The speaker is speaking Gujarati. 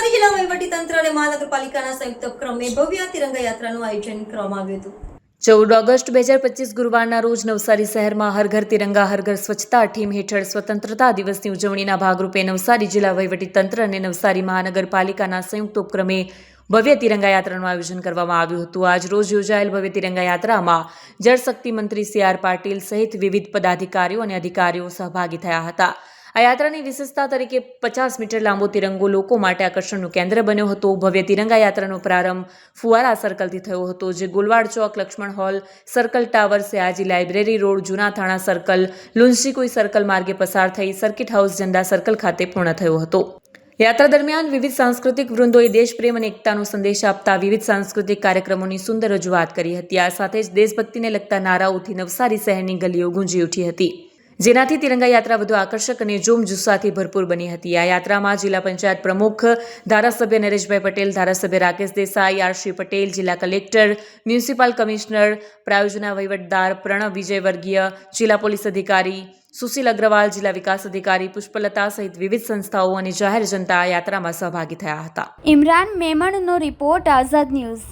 નવસારી જિલ્લા વહીવટીતંત્ર અને મહાનગરપાલિકાના સંયુક્ત ઉપક્રમે ભવ્ય તિરંગા યાત્રાનું આયોજન કરવામાં આવ્યું હતું। 14 ઓગસ્ટ 2025 ગુરુવારના રોજ નવસારી શહેરમાં હર ઘર તિરંગા હર ઘર સ્વચ્છતા થીમ હેઠળ સ્વતંત્રતા દિવસની ઉજવણીના ભાગરૂપે નવસારી જિલ્લા વહીવટીતંત્ર અને નવસારી મહાનગરપાલિકાના સંયુક્ત ઉપક્રમે ભવ્ય તિરંગા યાત્રાનું આયોજન કરવામાં આવ્યું હતું। આજ રોજ યોજાયેલ ભવ્ય તિરંગા યાત્રામાં જળશક્તિ મંત્રી CR પાટીલ સહિત વિવિધ પદાધિકારીઓ અને અધિકારીઓ સહભાગી થયા હતા। આ યાત્રાની વિશેષતા તરીકે 50 મીટર લાંબો તિરંગો લોકો માટે આકર્ષણનું કેન્દ્ર બન્યો હતો। ભવ્ય તિરંગા યાત્રાનો પ્રારંભ ફુવારા સર્કલથી થયો હતો, જે Gulwad Chowk, Laxman hall circle, tower, Sayaji library road, જૂના થાણા સર્કલ, લુન્સીકુઈ સર્કલ માર્ગે પસાર થઈ સર્કિટ હાઉસ, ઝંડા સર્કલ ખાતે પૂર્ણ થયો હતો। યાત્રા દરમિયાન વિવિધ સાંસ્કૃતિક વૃંદોએ દેશપ્રેમ અને એકતાનો સંદેશ આપતા વિવિધ સાંસ્કૃતિક કાર્યક્રમોની સુંદર રજૂઆત કરી હતી। આ સાથે જ દેશભક્તિને લગતા નારાઓથી નવસારી શહેરની ગલીઓ ગુંજી ઉઠી હતી, જેનાથી તિરંગા યાત્રા વધુ આકર્ષક અને જોમજુસ્સાથી ભરપૂર બની હતી। આ યાત્રામાં જિલ્લા પંચાયત પ્રમુખ ધારાસભ્ય નરેશભાઈ પટેલ, ધારાસભ્ય રાકેશ દેસાઈ, RC પટેલ, જિલ્લા collector, municipal commissioner, પ્રાયોજના વહીવટદાર Pranab Vijayvargiya, જિલ્લા પોલીસ અધિકારી સુશીલ અગ્રવાલ, જિલ્લા વિકાસ અધિકારી પુષ્પલતા સહિત વિવિધ સંસ્થાઓ અને જાહેર જનતા આ યાત્રામાં સહભાગી થયા હતા। ઇમરાન મેમણનો રિપોર્ટ, આઝાદ ન્યૂઝ।